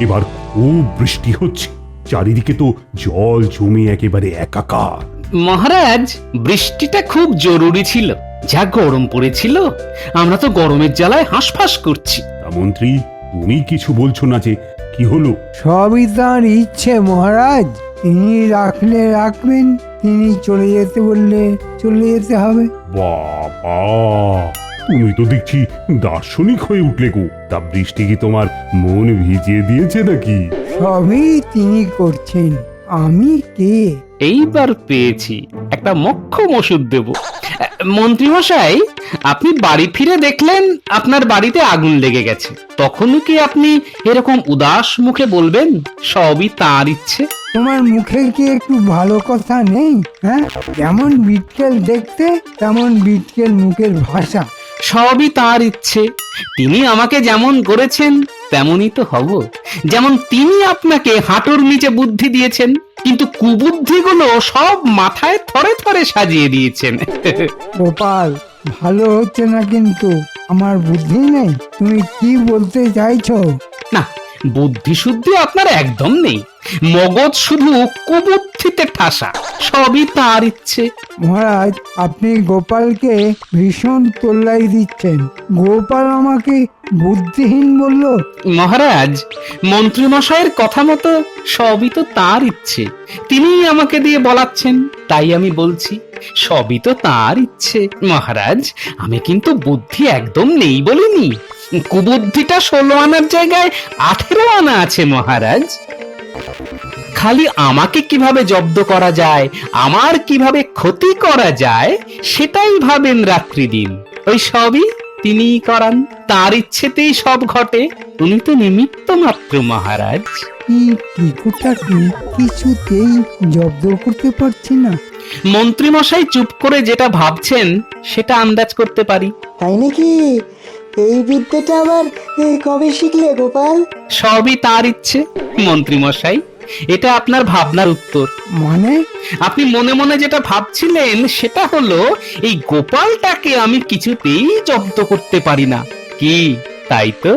এবার খুব বৃষ্টি হচ্ছে, চারিদিকে তো জল জমে একেবারে একাকার। মহারাজ, বৃষ্টিটা খুব জরুরি ছিল, যা গরম পড়েছিল, আমরা তো গরমের জ্বালায় হাঁসফাঁস করছি। তা মন্ত্রী, তুমি কিছু বলছো না যে, কি হলো? সবই তাঁর ইচ্ছে মহারাজ। তিনি রাখলে রাখবেন, তিনি চলে যেতে বললে চলে যেতে হবে। বাবা, তুমি তো দেখছি দার্শনিক হয়ে উঠলে গো। তা বৃষ্টি কি তোমার মন ভিজিয়ে দিয়েছে নাকি? সবই তিনি করছেন, আমি কে? এইবার পেয়েছি, একটা মোক্ষম ওষুধ দেব। মন্ত্রী মশাই, আপনি বাড়ি ফিরে দেখলেন আপনার বাড়িতে আগুন লেগে গেছে, তখনই কি আপনি এরকম উদাস মুখে বলবেন সবই তার ইচ্ছে? তোমার মুখে কি একটু ভালো কথা নেই? হ্যাঁ, যেমন বিটকেল দেখতে তেমন বিটকেল মুখের ভাষা। সবই তার ইচ্ছে, তিনি আমাকে যেমন করেছেন তেমনই তো হব। যেমন তিনি আপনাকে হাঁটুর নিচে বুদ্ধি দিয়েছেন, কিন্তু কুবুদ্ধিগুলো সব মাথায় থরে থরে সাজিয়ে দিয়েছেন। গোপাল, ভালো হচ্ছে না কিন্তু। আমার বুদ্ধি নেই? তুমি কি বলতে চাইছো? না, বুদ্ধি শুদ্ধি আপনার একদম নেই, মগজ শুধু কুবুদ্ধিতে ঠাসা। সবই তার ইচ্ছে। মহারাজ, আপনি গোপালকে ভীষণ তোল্লাই দিচ্ছেন। গোপাল আমাকে বুদ্ধিহীন বলল। মহারাজ, মন্ত্রী মশাইয়ের কথা মতো সবই তো তার ইচ্ছে, তিনিই আমাকে দিয়ে বলাচ্ছেন, তাই আমি বলছি সবই তো তার ইচ্ছে। মহারাজ, আমি কিন্তু বুদ্ধি একদম নেই বলিনি, কুবুদ্ধিটা 16 আনার জায়গায় 18 আনা আছে মহারাজ। খালি আমাকে কিভাবে জব্দ করা যায়, আমার কিভাবে ক্ষতি করা যায়, সেটাই ভাবেন রাত্রি দিন। ওই সবই তিনিই করান, তার ইচ্ছেতেই সব ঘটে, উনি তো নিমিত্ত মাত্র মহারাজ। কি টিকুটাকে কিছুতেই জব্দ করতে পারছি না। মন্ত্রী মশাই চুপ করে যেটা ভাবছেন সেটা আন্দাজ করতে পারি। তাই নাকি? এই বিদ্যাটা আবার কবে শিখলে গোপাল? সবই তার ইচ্ছে মন্ত্রী মশাই, এটা আপনার ভাবনার উত্তর। মানে? আপনি মনে মনে যেটা ভাবছিলেন সেটা হলো, এই গোপালটাকে আমি কিছুতেই জব্দ করতে পারি না, কি তাই তো?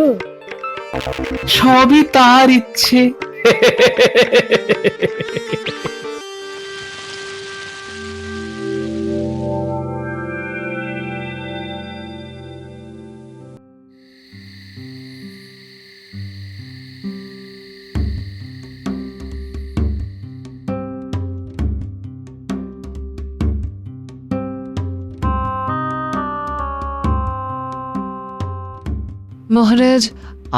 সবই তার ইচ্ছে। মহারাজ,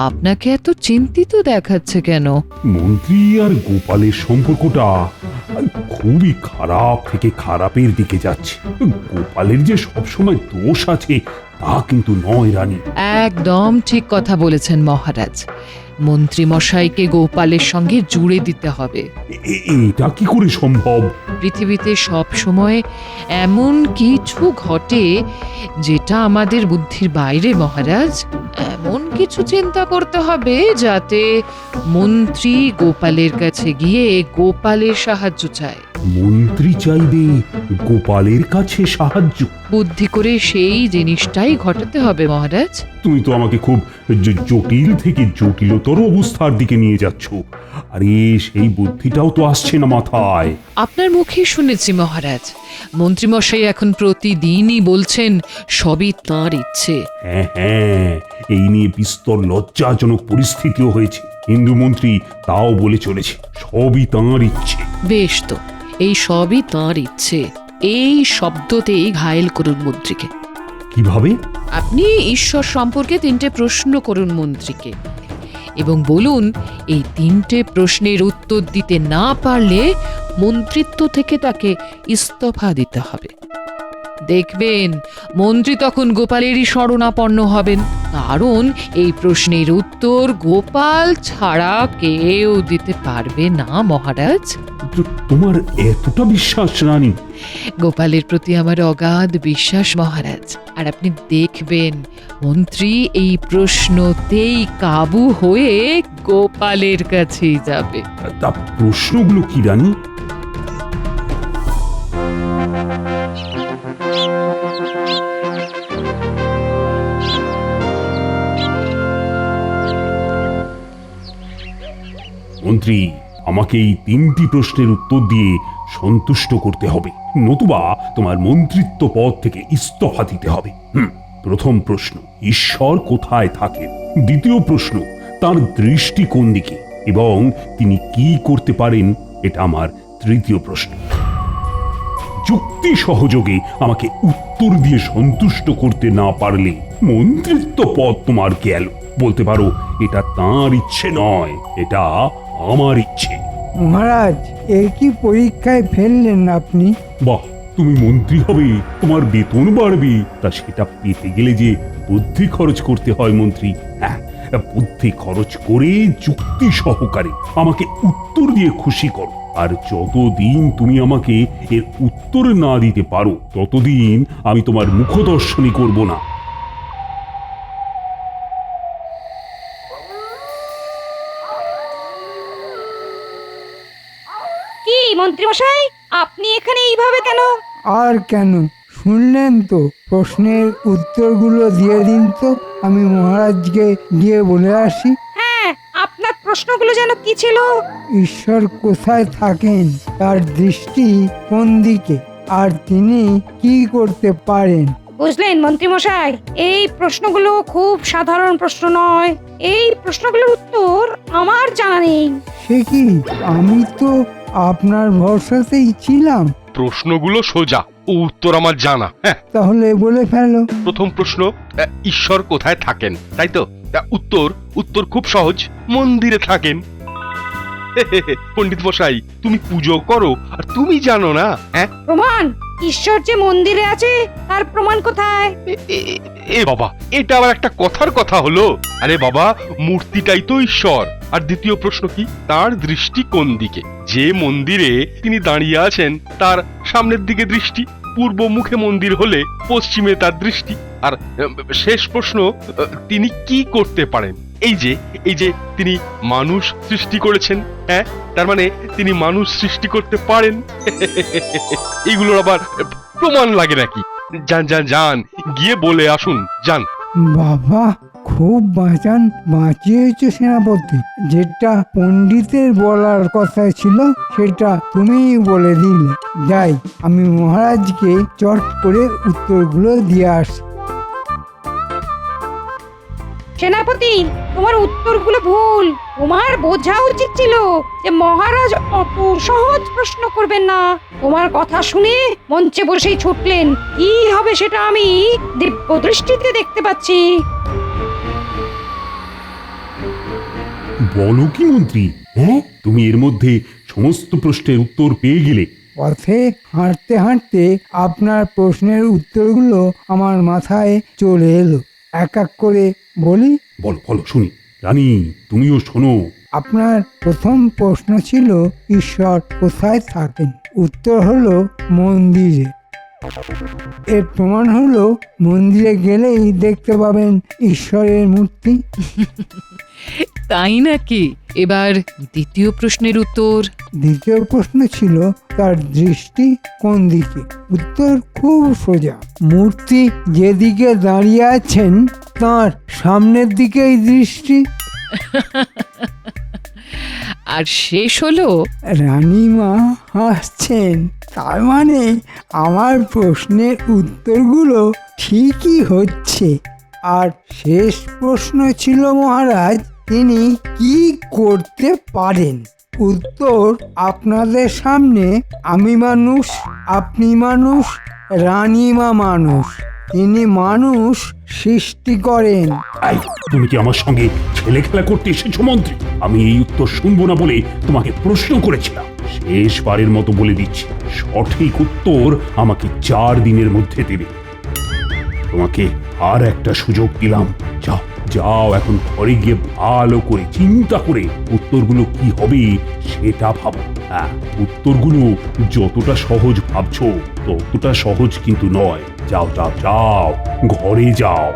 আপনাকে এত চিন্তিত দেখাচ্ছে কেন? মন্ত্রী আর গোপালের সম্পর্কটা খুবই খারাপ থেকে খারাপের দিকে যাচ্ছে। গোপালের যে সবসময় দোষ আছে তা কিন্তু নয় রানী। একদম ঠিক কথা বলেছেন মহারাজ, মন্ত্রী মশাইকে গোপালের সঙ্গে জুড়ে দিতে হবে। এটা কি করে সম্ভব? পৃথিবীতে সব সময় এমন কিছু ঘটে যেটা আমাদের বুদ্ধির বাইরে মহারাজ। এমন কিছু চিন্তা করতে হবে যাতে মন্ত্রী গোপালের কাছে গিয়ে গোপালের সাহায্য চায়। মন্ত্রী চাইবে গোপালের কাছে সাহায্য? বুদ্ধি করে সেই জিনিসটাই ঘটাতে হবে মহারাজ। তুমি তো আমাকে খুব জটিল থেকে জটিলতর অবস্থার দিকে নিয়ে যাচ্ছ। আরে সেই বুদ্ধিটাও তো আসছে না মাথায়। আপনার মুখে শুনেছি মহারাজ, মন্ত্রীমশাই এখন প্রতিদিনই বলছেন সবই তাঁর ইচ্ছে। হ্যাঁ হ্যাঁ, এই নিয়ে বিস্তর লজ্জাজনক পরিস্থিতিও হয়েছে। হিন্দু মন্ত্রী তাও বলে চলেছে সবই তাঁর ইচ্ছে। বেশ তো, এই সবই তাঁর ইচ্ছে এই শব্দতেই ঘায়েল করুন মন্ত্রীকে। কিভাবে? আপনি ঈশ্বর সম্পর্কে 3টে প্রশ্ন করুন মন্ত্রীকে এবং বলুন এই 3টে প্রশ্নের উত্তর দিতে না পারলে মন্ত্রিত্ব থেকে তাকে ইস্তফা দিতে হবে। দেখবেন মন্ত্রী তখন গোপালেরই শরণাপন্ন হবেন, কারণ এই প্রশ্নের উত্তর গোপাল ছাড়া কেউ দিতে পারবে না মহারাজ। তোমার এতটা বিশ্বাস রানী? গোপালের প্রতি আমার অগাধ বিশ্বাস মহারাজ, আর আপনি দেখবেন মন্ত্রী এই প্রশ্নতেই কাবু হয়ে গোপালের কাছেই যাবে। তা প্রশ্নগুলো কি রানী? মন্ত্রী, আমাকে এই 3টি প্রশ্নের উত্তর দিয়ে সন্তুষ্ট করতে হবে, নতুবা তোমার মন্ত্রিত্ব পদ থেকে ইস্তফা দিতে হবে। প্রথম প্রশ্ন, ঈশ্বর কোথায় থাকেন? দ্বিতীয় প্রশ্ন, তার দৃষ্টি কোন দিকে এবং তিনি কি করতে পারেন? এটা আমার তৃতীয় প্রশ্ন। যুক্তি সহযোগে আমাকে উত্তর দিয়ে সন্তুষ্ট করতে না পারলে মন্ত্রিত্ব পদ তোমার গেল। বলতে পারো এটা তাঁর ইচ্ছে নয়, এটা আমার ইচ্ছে। মহারাজ, এ কি পরীক্ষায় ফেললেন আপনি? বাহ, তুমি মন্ত্রী হবে, তোমার বেতন বাড়বে, তা সেটা পেতে গেলে যে বুদ্ধি খরচ করতে হয় মন্ত্রী। হ্যাঁ, বুদ্ধি খরচ করে যুক্তি সহকারে আমাকে উত্তর দিয়ে খুশি করো। আর যতদিন তুমি আমাকে এর উত্তর না দিতে পারো ততদিন আমি তোমার মুখদর্শনই করব না। কি মন্ত্রীমশাই, আপনি এখানে এইভাবে কেন? আর কেন, শুনলেন তো? প্রশ্নের উত্তরগুলো দিয়ে দিন তো, আমি মহারাজকে গিয়ে বলে আসি। হ্যাঁ, আপনার প্রশ্নগুলো যেন কি ছিল? ঈশ্বর কোথায় থাকেন, তার দৃষ্টি কোন দিকে, আর তিনি কি করতে পারেন? বুঝলেন মন্ত্রীমশাই, এই প্রশ্নগুলো খুব সাধারণ প্রশ্ন নয়। এই প্রশ্নগুলোর উত্তর আমার জানা নেই। সে কি, আমি তো আপনার ভরসাতেই ছিলাম। প্রশ্নগুলো সোজা, উত্তর আমার জানা। হ্যাঁ, তাহলে বলে ফেলো। প্রথম প্রশ্ন, ঈশ্বর কোথায় থাকেন, তাই তো? উত্তর খুব সহজ, মন্দিরে থাকেন। পণ্ডিত মশাই, তুমি পুজো করো আর তুমি জানো না? হ্যাঁ, প্রমাণ? ঈশ্বর যে মন্দিরে আছে তার প্রমাণ কোথায়? এ বাবা, এটা আবার একটা কথার কথা হলো? আরে বাবা, মূর্তিটাই তো ঈশ্বর। আর দ্বিতীয় প্রশ্ন কি, তার দৃষ্টি কোন দিকে? যে মন্দিরে তিনি দাঁড়িয়ে আছেন তার সামনের দিকে দৃষ্টি, পূর্ব মুখে মন্দির হলে পশ্চিমে তার দৃষ্টি। আর শেষ প্রশ্ন, তিনি কি করতে পারেন? এই যে তিনি মানুষ সৃষ্টি করেছেন। হ্যাঁ, তার মানে তিনি মানুষ সৃষ্টি করতে পারেন। এইগুলোর আবার প্রমাণ লাগে নাকি? যান গিয়ে বলে আসুন, যান। বাবা, খুব বাঁচিয়েছ সেনাপতি। যেটা পণ্ডিতের বলার কথা ছিল সেটা তুমিই বলে দিলে। যাই, আমি মহারাজকে চট করে উত্তরগুলো দিয়ে আসি। সেনাপতি, তোমার উত্তরগুলো ভুল। তোমার বোঝা উচিত ছিল যে মহারাজ অত সহজ প্রশ্ন করবেন না। তোমার কথা শুনে মঞ্চে বসেই ছুটলেন। কি হবে সেটা আমি দিব্য দৃষ্টিতে দেখতে পাচ্ছি। বলো কি মন্ত্রী, হ্যাঁ, তুমি এর মধ্যে সমস্ত প্রশ্নের উত্তর পেয়ে গেলে? পথে হাঁটতে হাঁটতে আপনার প্রশ্নের উত্তরগুলো আমার মাথায় চলে এলো। এক এক করে বলি। বলো বলো শুনি। রানী, তুমিও শোনো। আপনার প্রথম প্রশ্ন ছিল ঈশ্বর কোথায় থাকেন। উত্তর হলো মন্দিরে। এর প্রমাণ হলো মন্দিরে গেলেই দেখতে পাবেন ঈশ্বরের মূর্তি। তাই নাকি? এবার দ্বিতীয় প্রশ্নের উত্তর। দ্বিতীয় প্রশ্ন ছিল তার দৃষ্টি কোন দিকে। উত্তর খুব সোজা, মূর্তি যেদিকে দাঁড়িয়ে আছেন তার সামনের দিকেই দৃষ্টি। আর শেষ হলো রানীমা হাসছেন, তার মানে আমার প্রশ্নের উত্তরগুলো ঠিকই হচ্ছে। আর শেষ প্রশ্ন ছিল মহারাজ, তিনি কি করতে পারেন। উত্তর আপনাদের সামনে। আমি মানুষ, আপনি মানুষ, রানীমা মানুষ। তিনি মানুষ সৃষ্টি করেন। আই, তুমি কি আমার সঙ্গে ছেলে খেলা করতে এসেছো মন্ত্রী? আমি এই উত্তর শুনবো না বলে তোমাকে প্রশ্ন করেছিলাম। শেষবারের মতো বলে দিচ্ছি, সঠিক উত্তর আমাকে 4 দিনের মধ্যে দেবে। তোমাকে আর একটা সুযোগ দিলাম। যাও যাও, এখন ঘরে গিয়ে ভালো করে চিন্তা করে উত্তরগুলো কি হবে সেটা ভাবো। হ্যাঁ, উত্তরগুলো যতটা সহজ ভাবছো ততটা সহজ কিন্তু নয়। যাও যাও যাও, ঘরে যাও।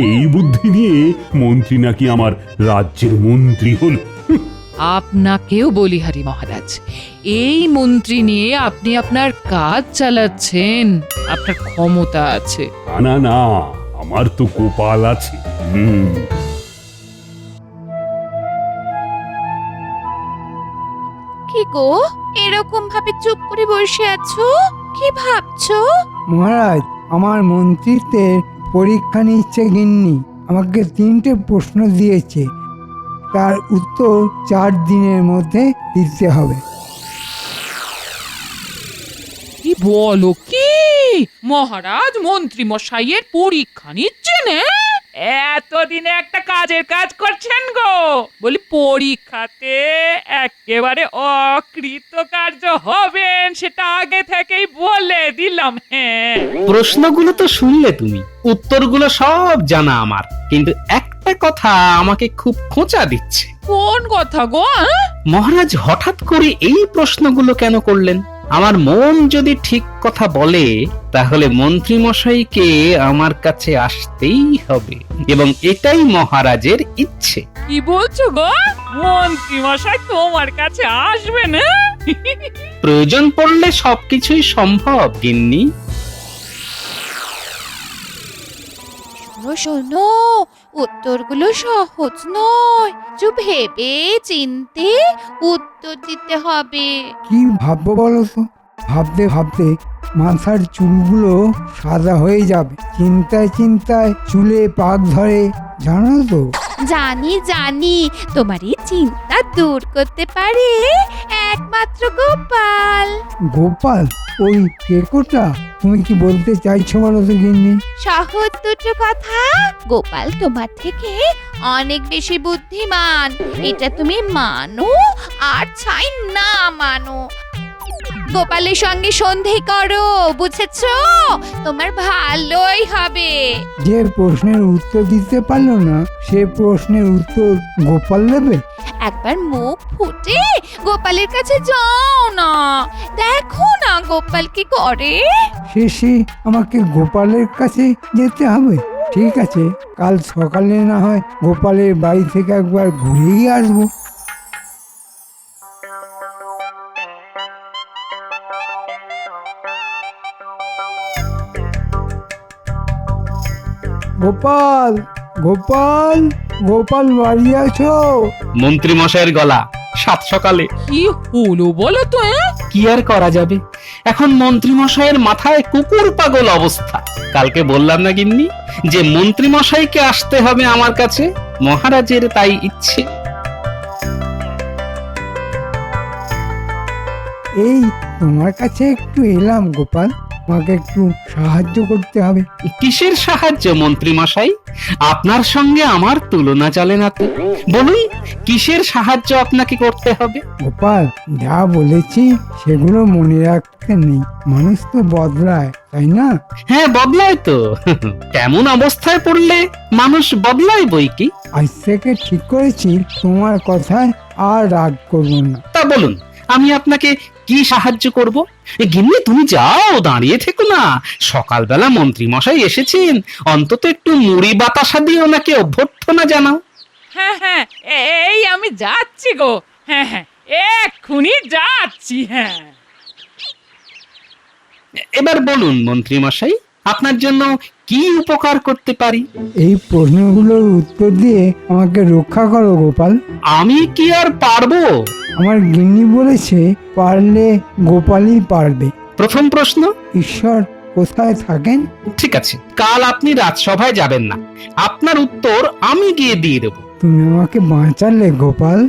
এই বুদ্ধি নিয়ে মন্ত্রী নাকি আমার রাজ্যের মন্ত্রী হলো। আপনাকেও বলিহারি মহারাজ, এই মন্ত্রী নিয়ে আপনি আপনার কাজ চালাচ্ছেন, আপনার ক্ষমতা আছে। না না, আমার তো গোপাল আছে। হুম, কি গো এরকম ভাবে চুপ করে বসে আছো? কি ভাবছো? মহারাজ, আমার মন্ত্রিত্বের পরীক্ষা নিচ্ছে গিন্নি। আমাকে 3টে প্রশ্ন দিয়েছে, তার উত্তর 4 দিনের মধ্যে দিতে হবে। কি বলো কি? মহারাজ মন্ত্রী মশাইয়ের পরীক্ষা নিচ্ছেন? এতদিনে একটা কাজের কাজ করছেন গো। বলি পরীক্ষাতে একেবারে অকৃতকার্য হবেন সেটা আগে থেকেই বলে দিলাম। হ্যাঁ, প্রশ্নগুলো তো শুনলে তুমি, উত্তরগুলো সব জানা আমার, কিন্তু একটা কথা আমাকে খুব খোঁচা দিচ্ছে। কোন কথা গো? মহারাজ হঠাৎ করে এই প্রশ্নগুলো কেন করলেন? আমার মন যদি ঠিক কথা বলে তাহলে মন্ত্রী মশাইকে আমার কাছে আসতেই হবে, এবং এটাই মহারাজের ইচ্ছে। কি বলছো গো? মন্ত্রী মশাই তোমার কাছে আসবেন? প্রয়োজন পড়লে সবকিছুই সম্ভব গিন্নি। শোনো শোনো, উত্তরগুলো সহজ নয়, একটু ভেবে চিনতে উত্তর দিতে হবে। কি ভাববো বলো তো? ভাবতে ভাবতে মাথার চুলগুলো সাদা হয়ে যাবে। চিন্তায় চিন্তায় চুলে পাক ধরে, জানো তো? জানি জানি, তোমার এই চিন্তা দূর করতে পারে একমাত্র গোপাল। গোপাল? ওই কেকোটা? তুমি কি বলতে চাইছো বলো তো গিন্নি? সহজ দুটো কথা, গোপাল তোমার থেকে অনেক বেশি বুদ্ধিমান, এটা তুমি মানো আর চাই না মানো। গোপালের সঙ্গে সন্ধে করো, বুঝেছো? তোমার ভালোই হবে। যে প্রশ্নের উত্তর দিতে পারলো না সে প্রশ্নের উত্তর গোপাল দেবে? একবার মুখ ফুটে গোপালের কাছে যাও না, দেখো না গোপাল কি করে। শেষে আমাকে গোপালের কাছে যেতে হবে? ঠিক আছে, কাল সকালে না হয় গোপালের বাড়ি থেকে একবার ঘুরেই আসবো। গোপাল, গোপাল, গোপাল বাড়ি আছো? মন্ত্রী মশাইয়ের গলা সাত সকালে। কি হলো বলো তো? কি আর করা যাবে, এখন মন্ত্রী মশাইয়ের মাথায় কুকুর পাগল অবস্থা। কালকে বললাম না গিন্নি যে মন্ত্রী মশাইকে আসতে হবে আমার কাছে, মহারাজের তাই ইচ্ছে। এই তোমার কাছে একটু এলাম গোপাল, আমাকে একটু সাহায্য করতে হবে। কিসের সাহায্য মন্ত্রী মশাই? আপনার সঙ্গে আমার তুলনা চলে না তো। বলুন, কিসের সাহায্য আপনাকে করতে হবে? গোপাল, যা বলেছি সেগুলো মনে রাখতে নেই, মানুষ তো বদলায়, তাই না? হ্যাঁ, বদলায় তো। কেমন অবস্থায় পড়লে মানুষ বদলায় বই কি। আজ থেকে ঠিক করেছি তোমার কথায় আর রাগ করবো না। তা বলুন, আমি আপনাকে কি সাহায্য করব? গিন্নি তুমি যাও, দাঁড়িয়ে থেকো না। সকালবেলা মন্ত্রী মশাই এসেছেন, অন্তত একটু মুড়ি বাতাসা দিয়ে ওনাকে অভ্যর্থনা জানাও। হ্যাঁ হ্যাঁ, এই আমি যাচ্ছি গো। হ্যাঁ হ্যাঁ, এক্ষুনি যাচ্ছি। হ্যাঁ, এবার বলুন মন্ত্রী মশাই, আপনার জন্য কি উপকার করতে পারি? এই প্রশ্নগুলোর উত্তর দিয়ে আমাকে রক্ষা করো গোপাল। আমি কি আর পারবো? আমার গিন্নি বলেছে পারলে গোপালই পারবে। প্রথম প্রশ্ন, ঈশ্বর কোথায় থাকেন? ঠিক আছে, কাল আপনি রাজসভায় যাবেন না, আপনার উত্তর আমি গিয়ে দিয়ে দেবো। তুমি আমাকে বাঁচালে গোপাল।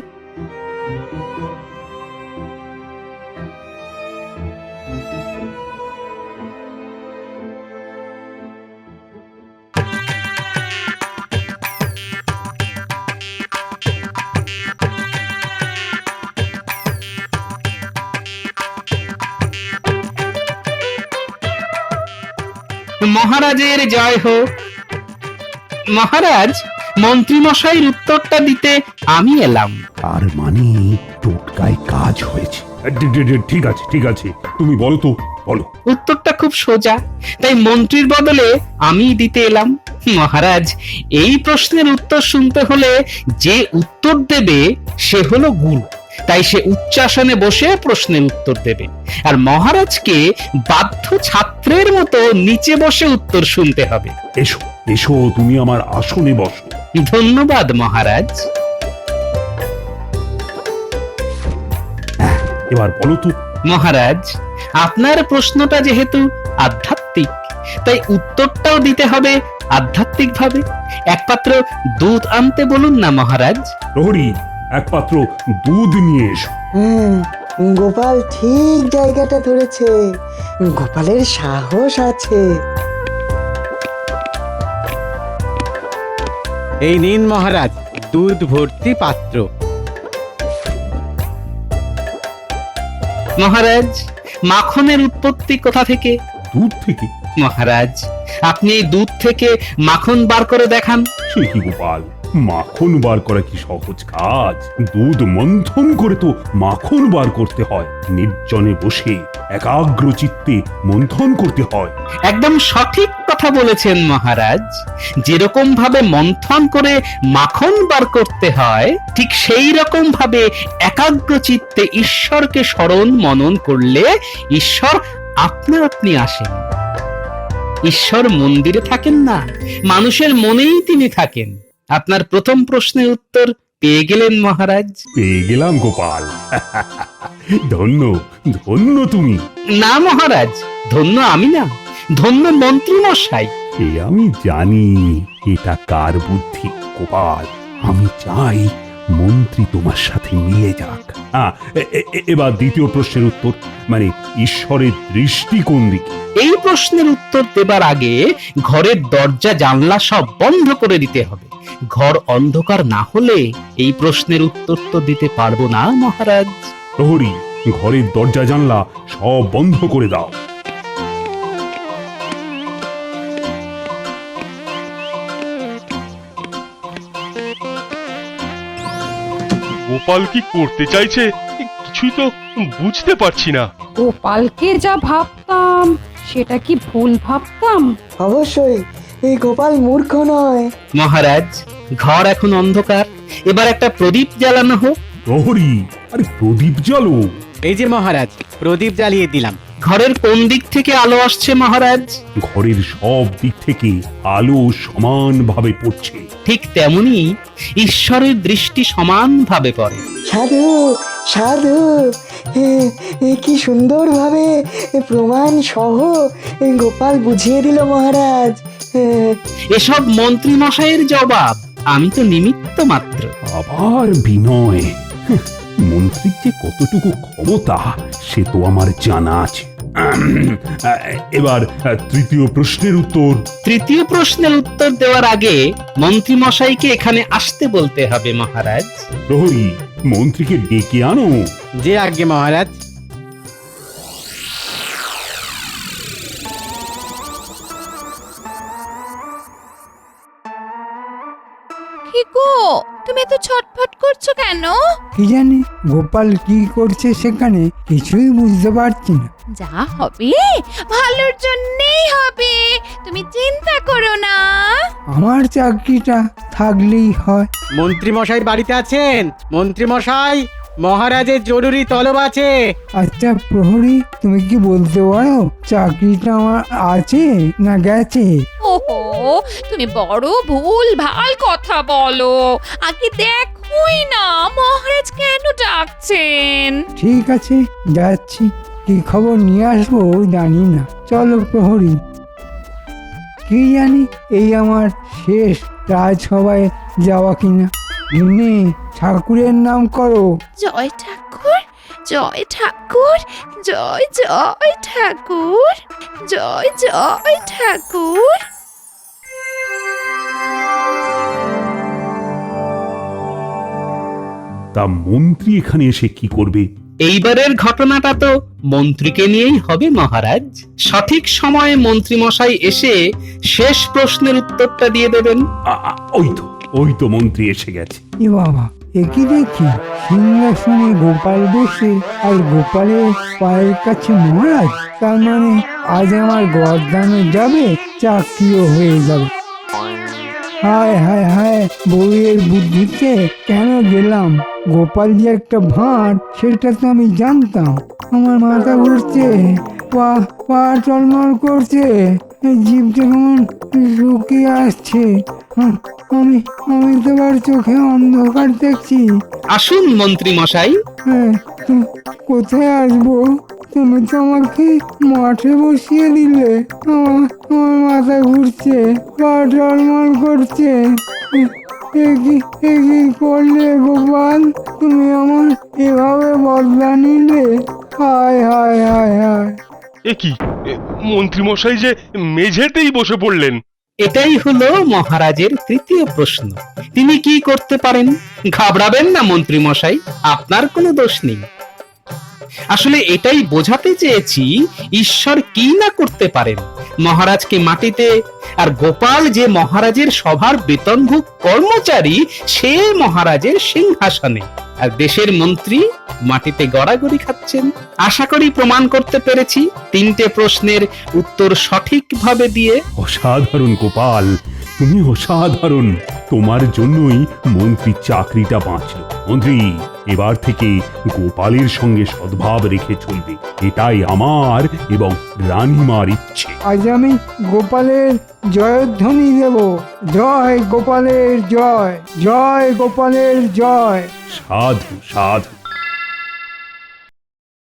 মহারাজের জয় হোক। মহারাজ, মন্ত্রী মশাইয়ের উত্তরটা দিতে আমি এলাম। তার মানে টোটকায় কাজ হয়েছে। ঠিক আছে ঠিক আছে, তুমি বলো তো, বলো। উত্তরটা খুব সোজা, তাই মন্ত্রীর বদলে আমি দিতে এলাম। মহারাজ, এই প্রশ্নের উত্তর শুনতে হলে যে উত্তর দেবে সে হলো গুরু, তাই সে উচ্চাসনে বসে প্রশ্নের উত্তর দেবে, আর মহারাজকে বাধ্য ছাত্রের মতো নিচে বসে উত্তর শুনতে হবে। এসো এসো, তুমি আমার আসনে বসো। ধন্যবাদ মহারাজ। এবার বলো তো। মহারাজ, আপনার প্রশ্নটা যেহেতু আধ্যাত্মিক, তাই উত্তরটাও দিতে হবে আধ্যাত্মিক ভাবে। এক পাত্র দুধ আনতে বলুন না মহারাজ। প্রহরী, এক পাত্র দুধ নিয়ে এসো। হ্যাঁ, গোপাল ঠিক জায়গাটা ধরেছে। গোপালের সাহস আছে। এই নিন মহারাজ, দুধ ভর্তি পাত্র। মহারাজ, মাখনের উৎপত্তি কোথা থেকে? দুধ থেকে? মহারাজ, আপনি এই দুধ থেকে মাখন বার করে দেখান। সে কি গোপাল, মাখন বার করা কি সহজ কাজ? দুধ মন্থন করে তো মাখন বার করতে হয়। নির্জনে বসে একাগ্র চিত্তে মন্থন করতে হয়। একদম সঠিক কথা বলেছেন মহারাজ। যেরকম ভাবে মন্থন করে মাখন বার করতে হয়, ঠিক সেই রকম ভাবে একাগ্র চিত্তে ঈশ্বরকে স্মরণ মনন করলে ঈশ্বর আপনা আপনি আসেন। ঈশ্বর মন্দিরে থাকেন না, মানুষের মনেই তিনি থাকেন। আপনার প্রথম প্রশ্নের উত্তর পেয়ে গেলেন মহারাজ। পেয়ে গেলাম গোপাল। ধন্য ধন্য তুমি। না মহারাজ, ধন্য আমি না, ধন্য মন্ত্রী মশাই। এ আমি জানি এটা কার বুদ্ধি গোপাল। আমি চাই মন্ত্রী তোমার সাথে মিলে যাক। এবার দ্বিতীয় প্রশ্নের উত্তর, মানে ঈশ্বরের দৃষ্টি কোন দিকে? এই প্রশ্নের উত্তর দেবার আগে ঘরের দরজা জানলা সব বন্ধ করে দিতে হবে। ঘর অন্ধকার না হলে এই প্রশ্নের উত্তর তো দিতে পারবো না মহারাজ। প্রহরী, ঘরের দরজা জানলা সব বন্ধ করে দাও। গোপাল কি করতে চাইছে কিছুই তো বুঝতে পারছি না। গোপালকে যা ভাবতাম সেটা কি ভুল ভাবতাম? অবশ্যই এই গোপাল মূর্খ নয়। মহারাজ, ঘর এখন অন্ধকার, এবার একটা প্রদীপ জ্বালানো হোক। প্রহরী, আরে প্রদীপ জ্বালো। এই যে মহারাজ, প্রদীপ জ্বালিয়ে দিলাম। ঘরের কোন দিক থেকে আলো আসছে মহারাজ? ঘরের সব দিক থেকে আলো সমানভাবে পড়ছে। ঠিক তেমনি ঈশ্বরের দৃষ্টি সমানভাবে পড়ে। সাধু সাধু, কি সুন্দরভাবে প্রমাণ সহ গোপাল বুঝিয়ে দিল মহারাজ। এসব মন্ত্রী মশাইয়ের জবাব, আমি তো নিমিত্ত মাত্র। আবার বিনয়। মন্ত্রীর যে কতটুকু ক্ষমতা সে তো আমার জানা আছে। এবার তৃতীয় প্রশ্নের উত্তর। তৃতীয় প্রশ্নের উত্তর দেওয়ার আগে মন্ত্রী মশাইকে এখানে আসতে বলতে হবে মহারাজ। প্রহরী, মন্ত্রীকে ডেকে আনো। যে আজ্ঞে মহারাজ। কি গো, তুমি তো ছটফট করছো কেন? কি জানি গোপাল কি করছে সেখানে, কিছুই বুঝতে পারছি না। যা হবে ভালোর জন্যই হবে, তুমি চিন্তা করো না। আমার চাকরিটা থাকলেই হয়। মন্ত্রী মশাই বাড়িতে আছেন? মন্ত্রী মশাই, মহারাজের জরুরি তলব আছে। আচ্ছা প্রহরী, তুমি কি বলতে পারো চাকরিটা আমার আছে না গেছে? ওহো, তুমি বড় ভুল ভাল কথা বলো। আগে দেখোই না মহারাজ কেন ডাকছেন। ঠিক আছে, যাচ্ছি। কি খবর নিয়ে আসবো জানি না। চলো প্রহরী। কি জানি এই আমার শেষ রাজসভায় যাওয়া কিনা। গিন্নি, ঠাকুরের নাম করো। জয় ঠাকুর, জয় ঠাকুর, জয় জয় ঠাকুর, জয় জয় ঠাকুর। তা মন্ত্রী এখানে এসে কি করবে? এইবারের ঘটনাটা তো মন্ত্রীকে নিয়েই হবে মহারাজ। সঠিক সময়ে মন্ত্রী মশাই এসে শেষ প্রশ্নের উত্তরটা দিয়ে দেবেন। ওই তো মন্ত্রী এসে গেছে। এ বাবা, একই দেখি সিংহাসনে গোপাল বসে আর গোপালের পায়ের কাছে মহারাজ। তার মানে আজ আমার গরদানে যাবে, চাকরিও হয়ে যাবে। হায় হায় হায়, বউয়ের বুদ্ধিতে কেন গেলাম? গোপাল যে একটা ভাঁড় সেটা তো আমি জানতাম। আমার মাথা ঘুরছে, পা পা টলমল করছে। জিভটা কেমন শুকিয়ে আসছে। আমি আমি তোমার চোখে অন্ধকার দেখছি। আসুন মন্ত্রী মশাই। হ্যাঁ, কোথায় আসবো? তুমি তো আমাকে মাঠে বসিয়ে দিলে। আমার মাথা ঘুরছে, পা টলমল করছে। এ কি করলে গোপাল? তুমি আমার এভাবে বদলা নিলে? হায় হায় হায় হায়। এ কি মন্ত্রী মশাই যে মেঝেতেই বসে পড়লেন। এটাই হলো মহারাজের তৃতীয় প্রশ্ন। তিনি কি করতে পারেন? ঘাবড়াবেন না মন্ত্রী মশাই, আপনার কোনো দোষ নেই। আসলে এটাই বোঝাতে চেয়েছি ঈশ্বর কি না করতে পারেন। মহারাজকে মাটিতে, আর গোপাল যে মহারাজের সভার বেতনভুক কর্মচারী, সে মহারাজের সিংহাসনে, আর দেশের মন্ত্রী মাটিতে গড়াগড়ি খাচ্ছেন। আশা করি প্রমাণ করতে পেরেছি তিনটে প্রশ্নের উত্তর সঠিকভাবে দিয়ে। অসাধারণ গোপাল, তুমি অসাধারণ। তোমার জন্যই মন্ত্রীর চাকরিটা বাঁচল। মন্ত্রী, এবার থেকে গোপালের সঙ্গে সদ্ভাব রেখে চলবে, এটাই আমার এবং রানীমার ইচ্ছে। আজ আমি গোপালের জয়ধ্বনি দেব। জয় গোপালের জয়, জয় গোপালের জয়। সাধু সাধু।